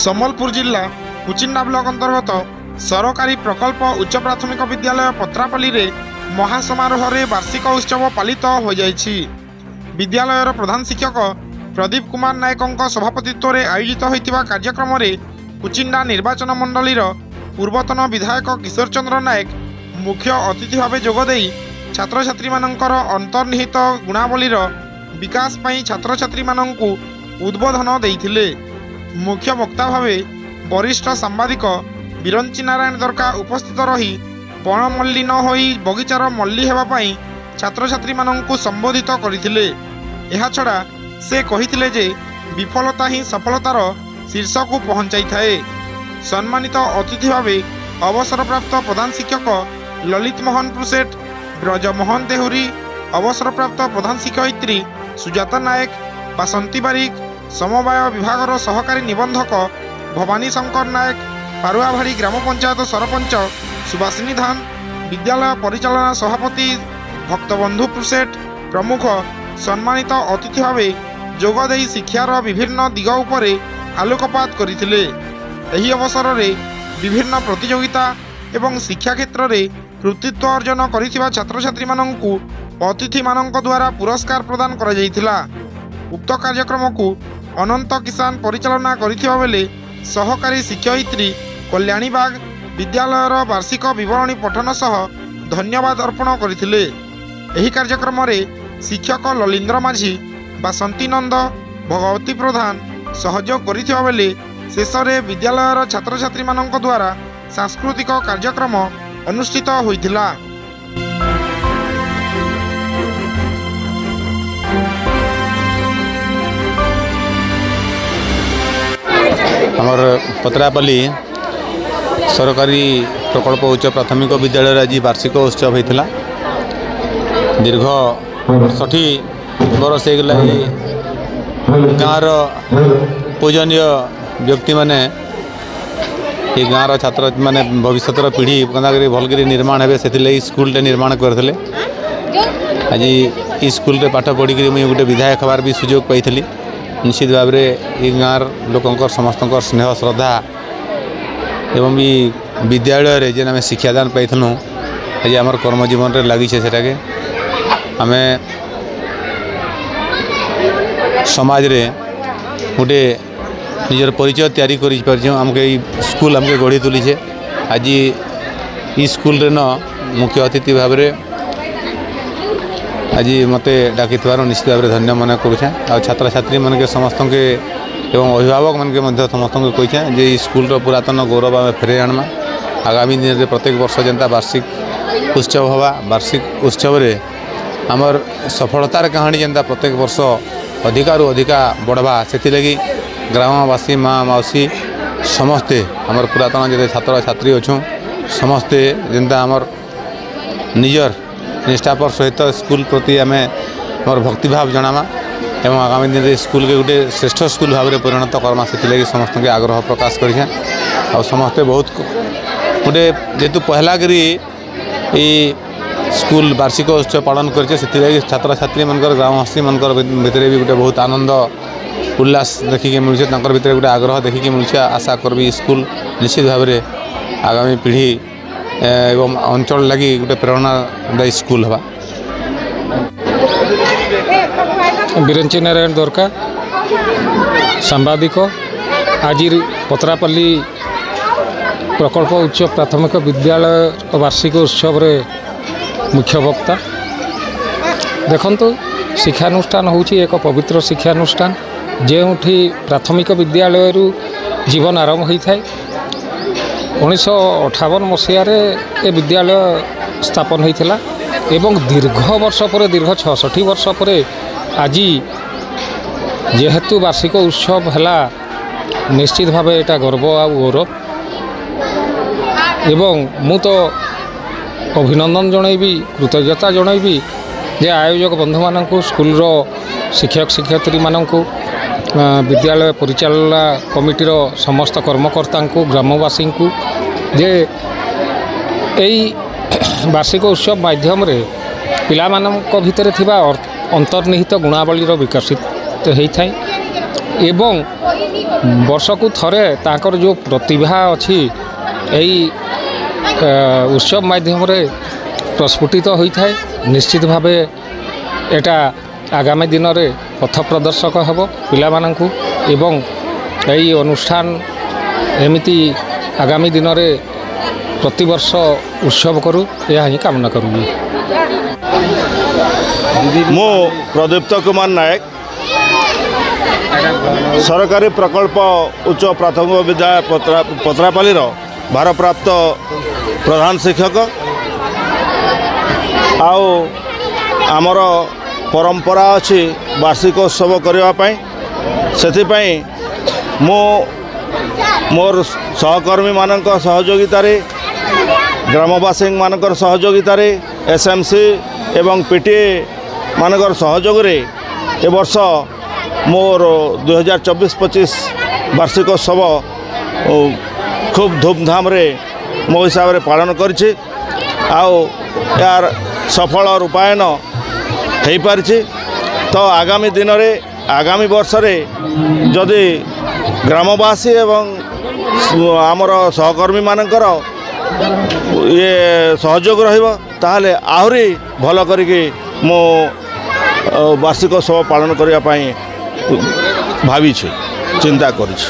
सम्बलपुर जिला कुचिंडा ब्लॉक अंतर्गत सरकारी प्रकल्प उच्च प्राथमिक विद्यालय पत्रापल्ली रे महासमारोह रे वार्षिक उत्सव पालित हो जाइछि। विद्यालयर प्रधान शिक्षक प्रदीप कुमार नायकों सभापतित्व रे आयोजित होइतिबा कार्यक्रम रे कुचिंडा निर्वाचन मंडलीर पूर्वतन विधायक किशोर चंद्र नायक मुख्य अतिथि भाव जोगदेई छात्र छात्री मानकर अंतर्निहित गुणावलीर विकास पई छात्र छात्री माननकु उद्बोधन देइथिले। मुख्य वक्ता भावे वरिष्ठ सांबादिक बिरंची नारायण दरका उपस्थित रही पणमल्ली न होई बगीचार मल्ली हेबा पई छात्र छात्री माननकु संबोधित करथिले। एहा छडा से कहिथिले जे विफलता ही सफलतार शीर्ष को पहुंचाई थाए। सम्मानित अतिथि भावे अवसरप्राप्त प्रधान शिक्षक ललित मोहन पुसेट, ब्रजमोहन देहुरी, अवसरप्राप्त प्रधान शिक्षयित्री सुजाता नायक, बासंती बारिक, समवाय विभागर सहकारी निबंधक भवानी शंकर नायक, पारुआभाड़ी ग्राम पंचायत सरपंच सुभाषिनी धान, विद्यालय परिचालना सभापति भक्तबंधु पुसेट प्रमुख सम्मानित अतिथि भावे जोगदेई शिक्षार विभिन्न दिग उपरे आलोकपात करथिले। एही अवसर रे विभिन्न प्रतियोगिता एवं शिक्षा क्षेत्र रे कृतित्व अर्जन करिथिबा छात्र छात्री माननकु अतिथि माननक द्वारा पुरस्कार प्रदान करा जायथिला। उक्त कार्यक्रम को अनंत किसान परिचालना करिथिबा बेले सहकारी शिक्षयित्री कल्याणी बाग विद्यालयर वार्षिक विवरणी पठन सह धन्यवाद अर्पण करथिले। एही कार्यक्रम रे शिक्षक ललिंद्र माझी, बासंती नंद, भगवती प्रधान सहयोग करिथिबा बेले शेष रे विद्यालयर छात्र छात्री माननक द्वारा सांस्कृतिक कार्यक्रम अनुष्ठित होइथिला। हमर पत्रापल्ली सरकारी प्रकल्प उच्च प्राथमिक विद्यालय आज वार्षिक उत्सव होता। दीर्घ 60 बरस होगला गाँवर पूजनीय व्यक्ति माने ये गाँवर छात्र माने भविष्य पीढ़ी कदाकरी भलकर निर्माण हे से स्कूल निर्माण करते। आज ये स्कूल पाठ पढ़ी मुझे गोटे विधायक हबार भी सुजोग पाई। निश्चित भाव में ये गाँव लोक समस्त स्नेह श्रद्धा एवं ये विद्यालय जेन आम शिक्षादान पाइलु आज आम कर्मजीवन में लगी से आम समाज रे गोटे निजर परिचय तैयारी करके स्कूल आमके गढ़ी तुली। आज ये स्कूल रे न मुख्य अतिथि भाव आज मत डाकी निश्चित भाव धन्य मन करुछे। आ छात्र छात्री मन के समस्त के एवं अभिभावक मन के समस्त को कही जे स्कूल पुरातन गौरव आम फेरे आनमा। आगामी दिन में प्रत्येक वर्ष जनता वार्षिक उत्सव हवा वार्षिक उत्सव रे आमर सफलतार कहानी जनता प्रत्येक वर्ष अधिकारु अधिका बढ़वा से लगी ग्रामवासी माँ मौसी समस्ते आमर पुरातन जो छात्र छात्री अच्छु समस्ते जनता आमर निजर निष्ठापर सहित स्कूल प्रति आम भक्तिभाव जनामा एवं आगामी दिन में स्कूल के गोटे श्रेष्ठ स्कूल भाव में परिणत करमा से समस्त के आग्रह प्रकाश करें। और समस्ते बहुत गोटे जेहेतु पहला करी स्कूल वार्षिक उत्सव पालन करे छात्र छात्री मनकर ग्रामवासी मनकर भितर भी गोटे बहुत आनंद उल्लास देखिके मिलूँ भीतर गोटे आग्रह देखिके मिलूँ। आशा करबी स्कूल निश्चित भाव में आगामी पीढ़ी एवं अंचल लगी गोटे प्रेरणादायी स्कूल हवा। बिरंची नारायण दरका सांबादिक आज पत्रापल्ली प्रकल्प उच्च प्राथमिक विद्यालय वार्षिक उत्सव रे मुख्य वक्ता। देखंतु शिक्षानुष्ठान होची एक पवित्र शिक्षानुष्ठान जेउठी प्राथमिक विद्यालय जीवन आरंभ होता है। 1958 मसीह ए विद्यालय स्थापन होता एवं दीर्घ वर्ष पर दीर्घ 66 वर्ष पर आज जेहेतु वार्षिक उत्सव है निश्चित भाव एटा गर्व आ गौरव एवं मु तो अभिनंदन जनइबी कृतज्ञता जनइबी जे आयोजक बंधु मानक स्कूल शिक्षक शिक्षयित्री मानक विद्यालय परिचालना कमिटीर समस्त कर्मकर्ता ग्रामवासी को जे यही वार्षिक उत्सव माध्यम रे पिला मानक भितर थिबा अंतर्निहित गुणावली विकसित होता है एवं ବର୍ଷକୁ ଥରେ ତାଙ୍କର ଯେଉଁ ପ୍ରତିଭା ଅଛି ଏଇ ଉତ୍ସବ ମାଧ୍ୟମରେ ପ୍ରସ୍ଫୁଟିତ ହୋଇଥାଏ। ନିଶ୍ଚିତ ଭାବେ ଏଟା ଆଗାମୀ ଦିନରେ ପଥ ପ୍ରଦର୍ଶକ ହେବ ପିଲାମାନଙ୍କୁ ଏବଂ ଏହି ଅନୁଷ୍ଠାନ ଏମିତି ଆଗାମୀ ଦିନରେ ପ୍ରତିବର୍ଷ ଉତ୍ସବ କରୁ ଏହା ହିଁ କାମନା କରୁଛି। ମୁଁ ପ୍ରଦୀପ୍ତ କୁମାର ନାୟକ ସରକାରୀ ପ୍ରକଳ୍ପ ଉଚ୍ଚ ପ୍ରାଥମିକ ବିଦ୍ୟାଳୟ ପତ୍ରାପାଲିର ଭାରପ୍ରାପ୍ତ ପ୍ରଧାନ ଶିକ୍ଷକ। ଆଉ ଆମର ପରମ୍ପରା ଅଛି ବାର୍ଷିକ ଉତ୍ସବ କରିବା ପାଇଁ। ସେଥିପାଇଁ ମୁଁ ମୋର ସହକର୍ମୀମାନଙ୍କ ସହଯୋଗିତାରେ ଗ୍ରାମବାସୀମାନଙ୍କର ସହଯୋଗିତାରେ SMC ଏବଂ PTA ମାନଙ୍କର ସହଯୋଗରେ ଏ ବର୍ଷ ମୋର 2024-25 ବାର୍ଷିକ ଉତ୍ସବ ଖୁବ୍ ଧୁମଧାମରେ ମୋ ହିସାବରେ ପାଳନ କରିଛି। ଆଉ ଏହାର ସଫଳ ରୂପାୟନ ହୋଇପାରିଛି। ତ ଆଗାମୀ ଦିନରେ ଆଗାମୀ ବର୍ଷରେ ଯଦି ଗ୍ରାମବାସୀ ଏବଂ ଆମର ସହକର୍ମୀମାନଙ୍କର ସହଯୋଗ ରହିବ ତାହେଲେ ଆହୁରି ଭଲ କରିକି ମୁଁ ବାର୍ଷିକ ଉତ୍ସବ ପାଳନ କରିବା ପାଇଁ ଭାବିଛି, ଚିନ୍ତା କରିଛି।